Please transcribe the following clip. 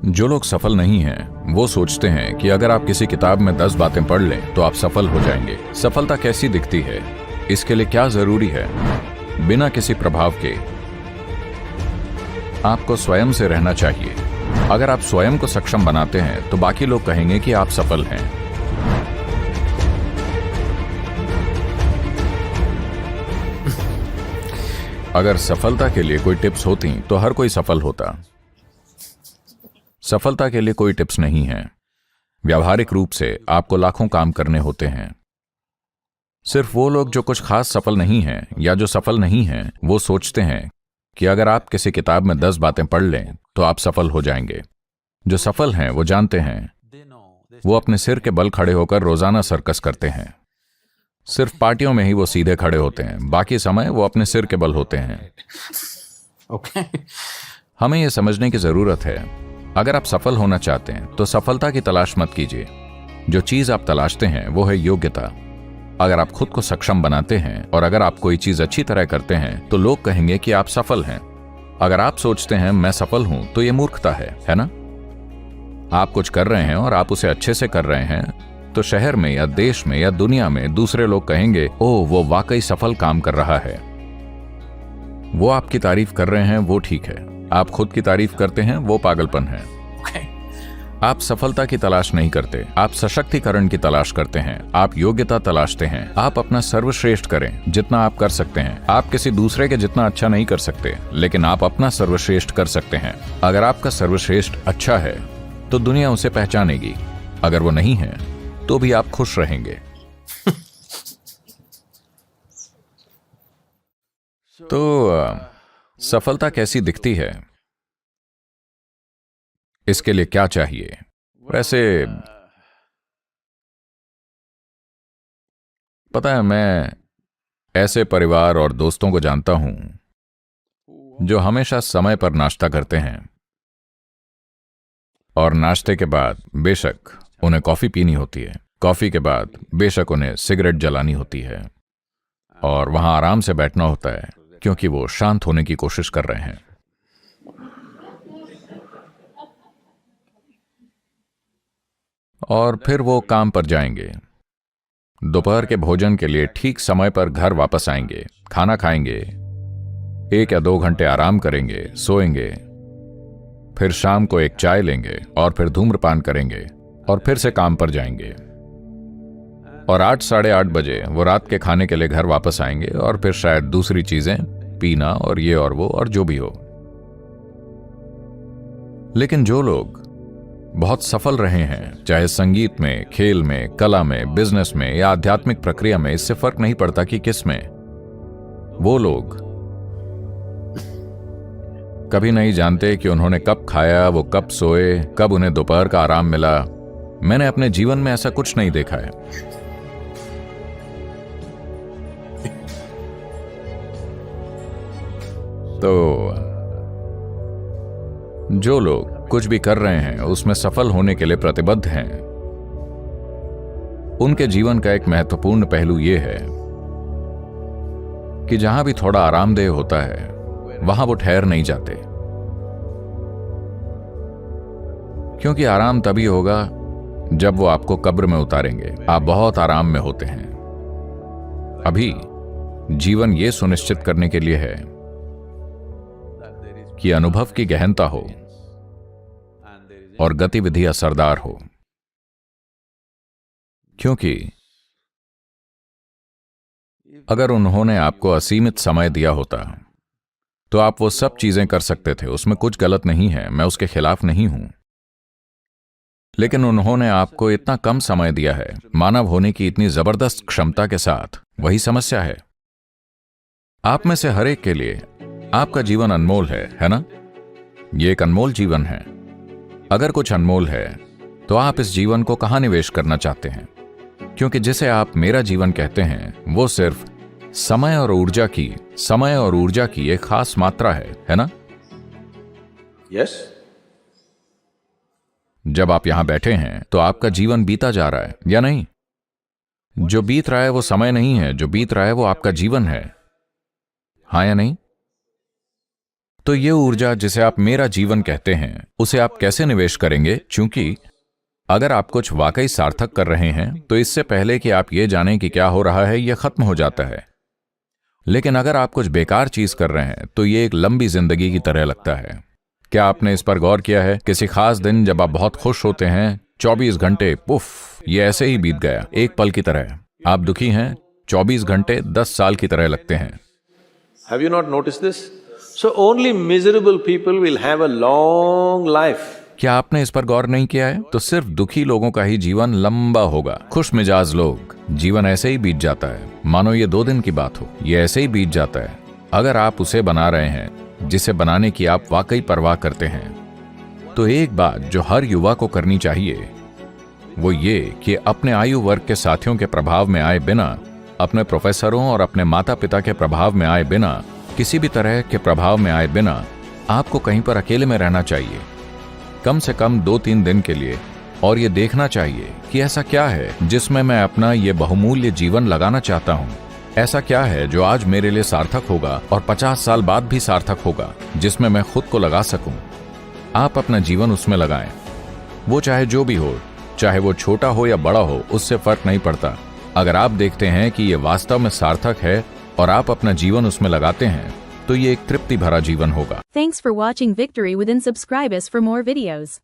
जो लोग सफल नहीं हैं वो सोचते हैं कि अगर आप किसी किताब में 10 बातें पढ़ लें तो आप सफल हो जाएंगे। सफलता कैसी दिखती है, इसके लिए क्या जरूरी है? बिना किसी प्रभाव के आपको स्वयं से रहना चाहिए। अगर आप स्वयं को सक्षम बनाते हैं तो बाकी लोग कहेंगे कि आप सफल हैं। अगर सफलता के लिए कोई टिप्स होती तो हर कोई सफल होता। सफलता के लिए कोई टिप्स नहीं है। व्यावहारिक रूप से आपको लाखों काम करने होते हैं। सिर्फ वो लोग जो कुछ खास सफल नहीं हैं या जो सफल नहीं हैं वो सोचते हैं कि अगर आप किसी किताब में 10 बातें पढ़ लें तो आप सफल हो जाएंगे। जो सफल हैं वो जानते हैं, वो अपने सिर के बल खड़े होकर रोजाना सर्कस करते हैं। सिर्फ पार्टियों में ही वो सीधे खड़े होते हैं, बाकी समय वो अपने सिर के बल होते हैं। हमें यह समझने की जरूरत है, अगर आप सफल होना चाहते हैं तो सफलता की तलाश मत कीजिए। जो चीज आप तलाशते हैं वो है योग्यता। अगर आप खुद को सक्षम बनाते हैं और अगर आप कोई चीज अच्छी तरह करते हैं तो लोग कहेंगे कि आप सफल हैं। अगर आप सोचते हैं मैं सफल हूं तो यह मूर्खता है ना? आप कुछ कर रहे हैं और आप उसे अच्छे से कर रहे हैं तो शहर में या देश में या दुनिया में दूसरे लोग कहेंगे, ओह वो वाकई सफल काम कर रहा है। वो आपकी तारीफ कर रहे हैं, वो ठीक है। आप खुद की तारीफ करते हैं, वो पागलपन है। आप सफलता की तलाश नहीं करते, आप सशक्तिकरण की तलाश करते हैं। आप योग्यता तलाशते हैं। आप अपना सर्वश्रेष्ठ करें जितना आप कर सकते हैं। आप किसी दूसरे के जितना अच्छा नहीं कर सकते, लेकिन आप अपना सर्वश्रेष्ठ कर सकते हैं। अगर आपका सर्वश्रेष्ठ अच्छा है तो दुनिया उसे पहचानेगी। अगर वो नहीं है तो भी आप खुश रहेंगे। तो सफलता कैसी दिखती है, इसके लिए क्या चाहिए? वैसे पता है, मैं ऐसे परिवार और दोस्तों को जानता हूं जो हमेशा समय पर नाश्ता करते हैं और नाश्ते के बाद बेशक उन्हें कॉफी पीनी होती है, कॉफी के बाद बेशक उन्हें सिगरेट जलानी होती है और वहां आराम से बैठना होता है क्योंकि वो शांत होने की कोशिश कर रहे हैं। और फिर वो काम पर जाएंगे। दोपहर के भोजन के लिए ठीक समय पर घर वापस आएंगे, खाना खाएंगे, 1 या 2 घंटे आराम करेंगे, सोएंगे, फिर शाम को एक चाय लेंगे और फिर धूम्रपान करेंगे और फिर से काम पर जाएंगे। और 8 साढ़े 8 बजे वो रात के खाने के लिए घर वापस आएंगे और फिर शायद दूसरी चीजें पीना और ये और वो और जो भी हो। लेकिन जो लोग बहुत सफल रहे हैं, चाहे संगीत में, खेल में, कला में, बिजनेस में या आध्यात्मिक प्रक्रिया में, इससे फर्क नहीं पड़ता कि किस में, वो लोग कभी नहीं जानते कि उन्होंने कब खाया, वो कब सोए, कब उन्हें दोपहर का आराम मिला। मैंने अपने जीवन में ऐसा कुछ नहीं देखा है। तो जो लोग कुछ भी कर रहे हैं उसमें सफल होने के लिए प्रतिबद्ध हैं, उनके जीवन का एक महत्वपूर्ण पहलू यह है कि जहां भी थोड़ा आरामदेह होता है वहां वो ठहर नहीं जाते। क्योंकि आराम तभी होगा जब वो आपको कब्र में उतारेंगे। आप बहुत आराम में होते हैं। अभी जीवन ये सुनिश्चित करने के लिए है कि अनुभव की गहनता हो और गतिविधि असरदार हो। क्योंकि अगर उन्होंने आपको असीमित समय दिया होता तो आप वो सब चीजें कर सकते थे। उसमें कुछ गलत नहीं है, मैं उसके खिलाफ नहीं हूं। लेकिन उन्होंने आपको इतना कम समय दिया है, मानव होने की इतनी जबरदस्त क्षमता के साथ। वही समस्या है। आप में से हर एक के लिए आपका जीवन अनमोल है ना? ये एक अनमोल जीवन है। अगर कुछ अनमोल है तो आप इस जीवन को कहां निवेश करना चाहते हैं? क्योंकि जिसे आप मेरा जीवन कहते हैं वो सिर्फ समय और ऊर्जा की एक खास मात्रा है ना? यस। जब आप यहां बैठे हैं तो आपका जीवन बीता जा रहा है या नहीं? जो बीत रहा है वो समय नहीं है, जो बीत रहा है वो आपका जीवन है। हाँ या नहीं? तो ये ऊर्जा जिसे आप मेरा जीवन कहते हैं, उसे आप कैसे निवेश करेंगे? क्योंकि अगर आप कुछ वाकई सार्थक कर रहे हैं तो इससे पहले कि आप ये जानें कि क्या हो रहा है, यह खत्म हो जाता है। लेकिन अगर आप कुछ बेकार चीज कर रहे हैं तो ये एक लंबी जिंदगी की तरह लगता है। क्या आपने इस पर गौर किया है? किसी खास दिन जब आप बहुत खुश होते हैं, 24 घंटे पुफ, ये ऐसे ही बीत गया, एक पल की तरह। आप दुखी हैं, 24 घंटे 10 साल की तरह लगते हैं। Have you not noticed this? So only miserable people will have a long life. क्या आपने इस पर गौर नहीं किया है? तो सिर्फ दुखी लोगों का ही जीवन लंबा होगा। खुश मिजाज लोग, जीवन ऐसे ही बीत जाता है, मानो ये 2 दिन की बात हो। ये ऐसे ही बीत जाता है। अगर आप उसे बना रहे हैं जिसे बनाने की आप वाकई परवाह करते हैं, तो एक बात जो हर युवा को करनी चाहिए वो ये कि अपने आयु वर्ग के साथियों के प्रभाव में आए बिना, अपने प्रोफेसरों और अपने माता पिता के प्रभाव में आए बिना, किसी भी तरह के प्रभाव में आए बिना आपको कहीं पर अकेले में रहना चाहिए, कम से कम 2-3 दिन के लिए, और ये देखना चाहिए कि ऐसा क्या है जिसमें मैं अपना ये बहुमूल्य जीवन लगाना चाहता हूँ। ऐसा क्या है जो आज मेरे लिए सार्थक होगा और 50 साल बाद भी सार्थक होगा, जिसमें मैं खुद को लगा सकूं। आप अपना जीवन उसमें लगाएं। वो चाहे जो भी हो, चाहे वो छोटा हो या बड़ा हो, उससे फर्क नहीं पड़ता। अगर आप देखते हैं कि ये वास्तव में सार्थक है और आप अपना जीवन उसमें लगाते हैं, तो ये एक तृप्ति भरा जीवन होगा। Thanks for watching Victory Within. Subscribe us for more videos.